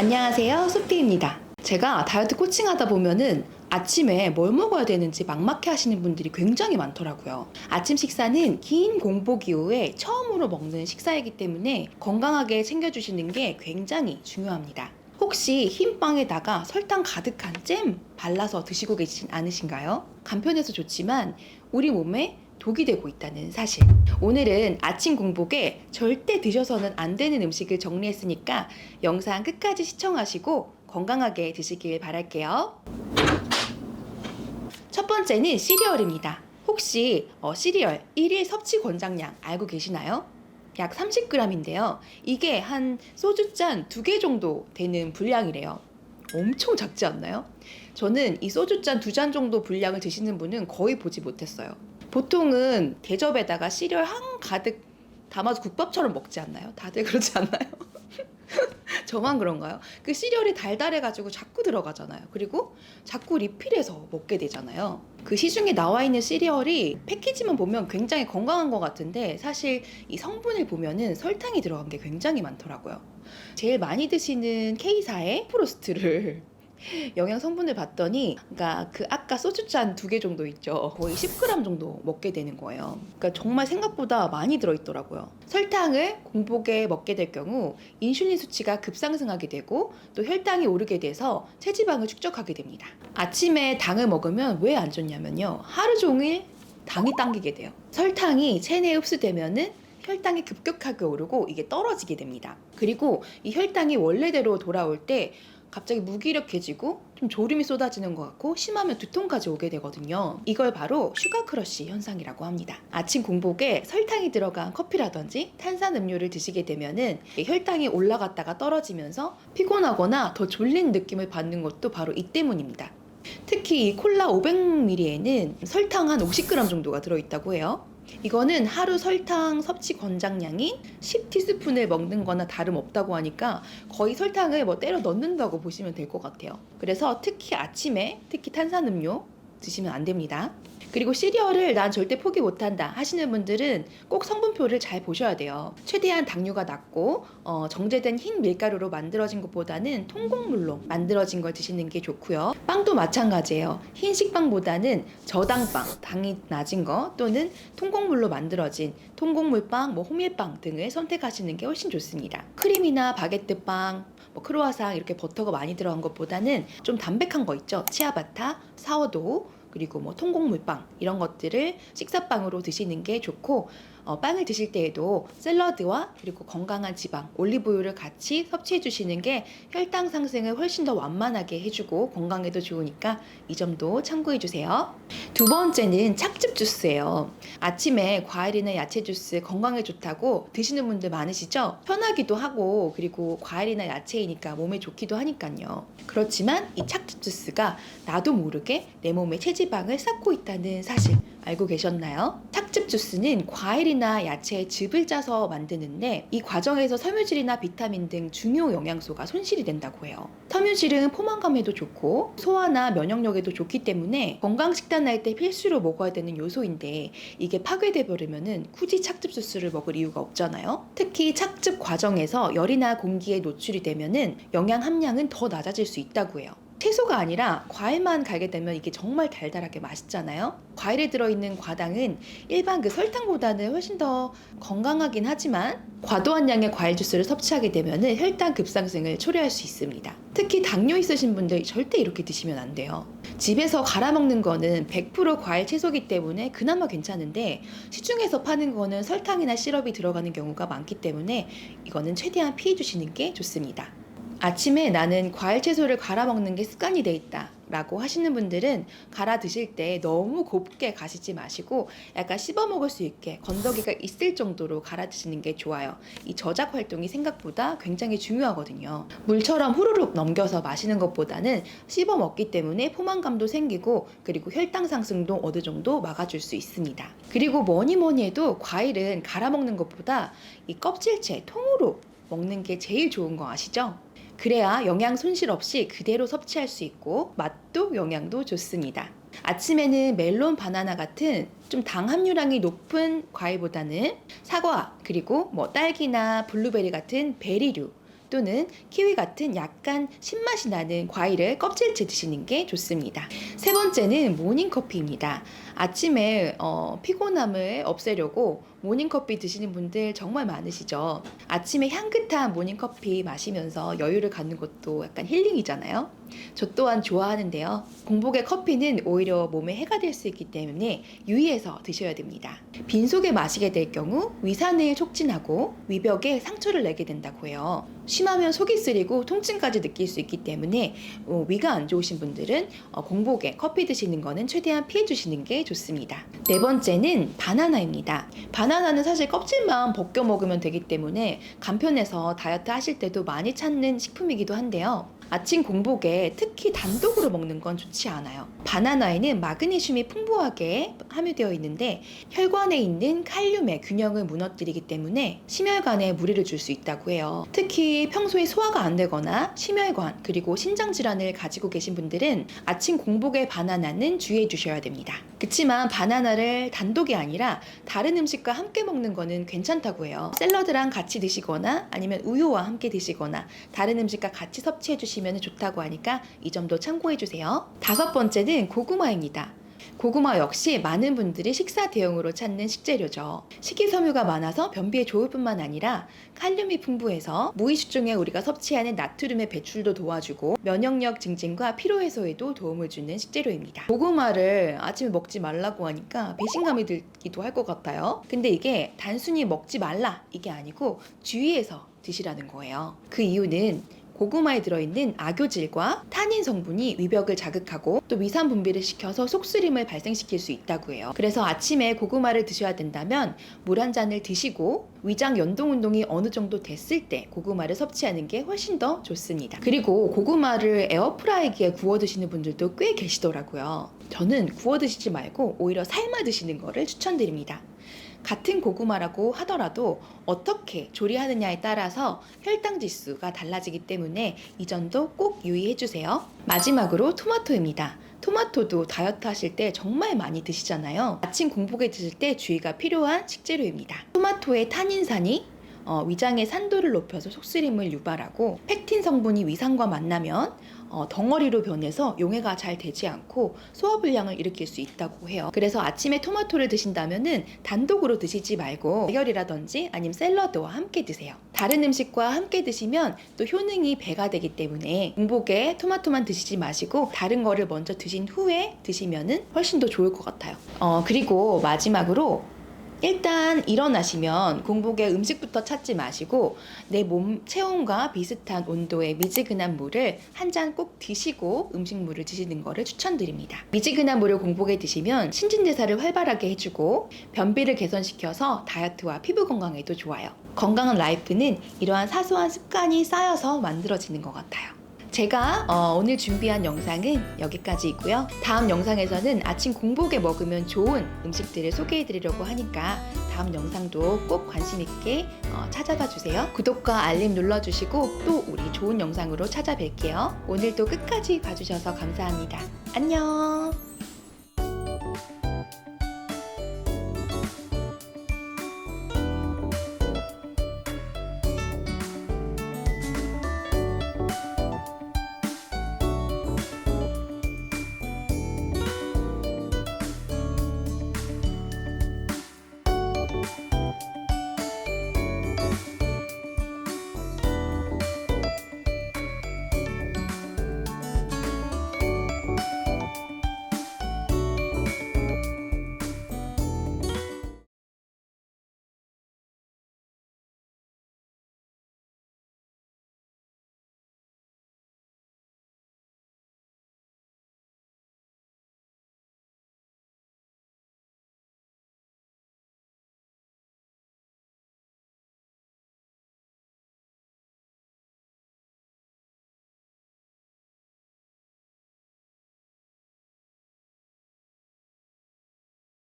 안녕하세요, 소피입니다. 제가 다이어트 코칭하다 보면은 아침에 뭘 먹어야 되는지 막막해 하시는 분들이 굉장히 많더라고요. 아침 식사는 긴 공복 이후에 처음으로 먹는 식사이기 때문에 건강하게 챙겨주시는 게 굉장히 중요합니다. 혹시 흰 빵에다가 설탕 가득한 잼 발라서 드시고 계시진 않으신가요? 간편해서 좋지만 우리 몸에 독이 되고 있다는 사실. 오늘은 아침 공복에 절대 드셔서는 안 되는 음식을 정리했으니까 영상 끝까지 시청하시고 건강하게 드시길 바랄게요. 첫 번째는 시리얼입니다. 혹시 시리얼 1일 섭취 권장량 알고 계시나요? 약 30g인데요. 이게 한 소주잔 2개 정도 되는 분량이래요. 엄청 작지 않나요? 저는 이 소주잔 2잔 정도 분량을 드시는 분은 거의 보지 못했어요. 보통은 대접에다가 시리얼 한 가득 담아서 국밥처럼 먹지 않나요? 다들 그렇지 않나요? 저만 그런가요? 그 시리얼이 달달해가지고 자꾸 들어가잖아요. 그리고 자꾸 리필해서 먹게 되잖아요. 그 시중에 나와 있는 시리얼이 패키지만 보면 굉장히 건강한 것 같은데 사실 이 성분을 보면은 설탕이 들어간 게 굉장히 많더라고요. 제일 많이 드시는 K사의 프로스트를 영양 성분을 봤더니 그러니까 그 아까 소주잔 2개 정도 있죠. 거의 10g 정도 먹게 되는 거예요. 그러니까 정말 생각보다 많이 들어있더라고요. 설탕을 공복에 먹게 될 경우 인슐린 수치가 급상승하게 되고 또 혈당이 오르게 돼서 체지방을 축적하게 됩니다. 아침에 당을 먹으면 왜 안 좋냐면요. 하루 종일 당이 당기게 돼요. 설탕이 체내에 흡수되면은 혈당이 급격하게 오르고 이게 떨어지게 됩니다. 그리고 이 혈당이 원래대로 돌아올 때 갑자기 무기력해지고 좀 졸음이 쏟아지는 것 같고 심하면 두통까지 오게 되거든요. 이걸 바로 슈가 크러쉬 현상이라고 합니다. 아침 공복에 설탕이 들어간 커피라든지 탄산음료를 드시게 되면은 혈당이 올라갔다가 떨어지면서 피곤하거나 더 졸린 느낌을 받는 것도 바로 이 때문입니다. 특히 이 콜라 500ml에는 설탕 한 50g 정도가 들어있다고 해요. 이거는 하루 설탕 섭취 권장량이 10티스푼을 먹는 거나 다름없다고 하니까 거의 설탕을 때려 넣는다고 보시면 될 것 같아요. 그래서 특히 아침에 탄산음료 드시면 안 됩니다. 그리고 시리얼을 난 절대 포기 못한다 하시는 분들은 꼭 성분표를 잘 보셔야 돼요. 최대한 당류가 낮고 정제된 흰 밀가루로 만들어진 것보다는 통곡물로 만들어진 걸 드시는 게 좋고요. 빵도 마찬가지예요. 흰 식빵보다는 저당빵, 당이 낮은 거 또는 통곡물로 만들어진 통곡물빵, 호밀빵 등을 선택하시는 게 훨씬 좋습니다. 크림이나 바게트빵, 크로와상 이렇게 버터가 많이 들어간 것보다는 좀 담백한 거 있죠. 치아바타, 사워도우 그리고 통곡물빵 이런 것들을 식사빵으로 드시는 게 좋고 빵을 드실 때에도 샐러드와 그리고 건강한 지방, 올리브유를 같이 섭취해 주시는 게 혈당 상승을 훨씬 더 완만하게 해주고 건강에도 좋으니까 이 점도 참고해 주세요. 두 번째는 착즙 주스예요. 아침에 과일이나 야채 주스 건강에 좋다고 드시는 분들 많으시죠? 편하기도 하고 그리고 과일이나 야채이니까 몸에 좋기도 하니까요. 그렇지만 이 착즙 주스가 나도 모르게 내 몸에 체지방을 쌓고 있다는 사실 알고 계셨나요? 착즙 주스는 과일이나 야채의 즙을 짜서 만드는데 이 과정에서 섬유질이나 비타민 등 중요 영양소가 손실이 된다고 해요. 섬유질은 포만감에도 좋고 소화나 면역력에도 좋기 때문에 건강 식단할 때 필수로 먹어야 되는 요소인데 이게 파괴돼 버리면은 굳이 착즙 주스를 먹을 이유가 없잖아요. 특히 착즙 과정에서 열이나 공기에 노출이 되면은 영양 함량은 더 낮아질 수 있다고 해요. 채소가 아니라 과일만 갈게 되면 이게 정말 달달하게 맛있잖아요. 과일에 들어있는 과당은 일반 그 설탕보다는 훨씬 더 건강하긴 하지만 과도한 양의 과일 주스를 섭취하게 되면 혈당 급상승을 초래할 수 있습니다. 특히 당뇨 있으신 분들 절대 이렇게 드시면 안 돼요. 집에서 갈아 먹는 거는 100% 과일 채소기 때문에 그나마 괜찮은데 시중에서 파는 거는 설탕이나 시럽이 들어가는 경우가 많기 때문에 이거는 최대한 피해 주시는 게 좋습니다. 아침에 나는 과일 채소를 갈아 먹는 게 습관이 돼 있다 라고 하시는 분들은 갈아 드실 때 너무 곱게 가시지 마시고 약간 씹어 먹을 수 있게 건더기가 있을 정도로 갈아 드시는 게 좋아요. 이 저작 활동이 생각보다 굉장히 중요하거든요. 물처럼 후루룩 넘겨서 마시는 것보다는 씹어 먹기 때문에 포만감도 생기고 그리고 혈당 상승도 어느 정도 막아줄 수 있습니다. 그리고 뭐니 해도 과일은 갈아 먹는 것보다 이 껍질째 통으로 먹는 게 제일 좋은 거 아시죠? 그래야 영양 손실 없이 그대로 섭취할 수 있고 맛도 영양도 좋습니다. 아침에는 멜론, 바나나 같은 좀 당 함유량이 높은 과일보다는 사과 그리고 딸기나 블루베리 같은 베리류 또는 키위 같은 약간 신맛이 나는 과일을 껍질째 드시는 게 좋습니다. 세 번째는 모닝커피입니다. 아침에 피곤함을 없애려고 모닝커피 드시는 분들 정말 많으시죠. 아침에 향긋한 모닝커피 마시면서 여유를 갖는 것도 약간 힐링이잖아요. 저 또한 좋아하는데요. 공복에 커피는 오히려 몸에 해가 될 수 있기 때문에 유의해서 드셔야 됩니다. 빈속에 마시게 될 경우 위산을 촉진하고 위벽에 상처를 내게 된다고 해요. 심하면 속이 쓰리고 통증까지 느낄 수 있기 때문에 위가 안 좋으신 분들은 공복에 커피 드시는 거는 최대한 피해 주시는 게 좋습니다. 네 번째는 바나나입니다. 바나나는 사실 껍질만 벗겨 먹으면 되기 때문에 간편해서 다이어트 하실 때도 많이 찾는 식품이기도 한데요. 아침 공복에 특히 단독으로 먹는 건 좋지 않아요. 바나나에는 마그네슘이 풍부하게 함유되어 있는데 혈관에 있는 칼륨의 균형을 무너뜨리기 때문에 심혈관에 무리를 줄 수 있다고 해요. 특히 평소에 소화가 안 되거나 심혈관 그리고 신장 질환을 가지고 계신 분들은 아침 공복에 바나나는 주의해 주셔야 됩니다. 그렇지만 바나나를 단독이 아니라 다른 음식과 함께 먹는 거는 괜찮다고 해요. 샐러드랑 같이 드시거나 아니면 우유와 함께 드시거나 다른 음식과 같이 섭취해 주시면 좋다고 하니까 이 점도 참고해 주세요. 다섯 번째는 고구마입니다. 고구마 역시 많은 분들이 식사 대용으로 찾는 식재료죠. 식이섬유가 많아서 변비에 좋을 뿐만 아니라 칼륨이 풍부해서 무의식 중에 우리가 섭취하는 나트륨의 배출도 도와주고 면역력 증진과 피로 해소에도 도움을 주는 식재료입니다. 고구마를 아침에 먹지 말라고 하니까 배신감이 들기도 할 것 같아요. 근데 이게 단순히 먹지 말라 이게 아니고 주의해서 드시라는 거예요. 그 이유는 고구마에 들어있는 아교질과 타닌 성분이 위벽을 자극하고 또 위산 분비를 시켜서 속쓰림을 발생시킬 수 있다고 해요. 그래서 아침에 고구마를 드셔야 된다면 물 한 잔을 드시고 위장 연동 운동이 어느 정도 됐을 때 고구마를 섭취하는 게 훨씬 더 좋습니다. 그리고 고구마를 에어프라이기에 구워 드시는 분들도 꽤 계시더라고요. 저는 구워 드시지 말고 오히려 삶아 드시는 거를 추천드립니다. 같은 고구마라고 하더라도 어떻게 조리하느냐에 따라서 혈당 지수가 달라지기 때문에 이 점도 꼭 유의해 주세요. 마지막으로 토마토입니다. 토마토도 다이어트 하실 때 정말 많이 드시잖아요. 아침 공복에 드실 때 주의가 필요한 식재료입니다. 토마토의 타닌산이 위장의 산도를 높여서 속쓰림을 유발하고 펙틴 성분이 위산과 만나면 덩어리로 변해서 용해가 잘 되지 않고 소화불량을 일으킬 수 있다고 해요. 그래서 아침에 토마토를 드신다면은 단독으로 드시지 말고 대결이라든지 아니면 샐러드와 함께 드세요. 다른 음식과 함께 드시면 또 효능이 배가 되기 때문에 공복에 토마토만 드시지 마시고 다른 거를 먼저 드신 후에 드시면은 훨씬 더 좋을 것 같아요. 그리고 마지막으로 일단 일어나시면 공복에 음식부터 찾지 마시고 내 몸 체온과 비슷한 온도의 미지근한 물을 한 잔 꼭 드시고 음식물을 드시는 거를 추천드립니다. 미지근한 물을 공복에 드시면 신진대사를 활발하게 해주고 변비를 개선시켜서 다이어트와 피부 건강에도 좋아요. 건강한 라이프는 이러한 사소한 습관이 쌓여서 만들어지는 것 같아요. 제가 오늘 준비한 영상은 여기까지이고요. 다음 영상에서는 아침 공복에 먹으면 좋은 음식들을 소개해 드리려고 하니까 다음 영상도 꼭 관심 있게 찾아봐 주세요. 구독과 알림 눌러주시고 또 우리 좋은 영상으로 찾아뵐게요. 오늘도 끝까지 봐주셔서 감사합니다. 안녕.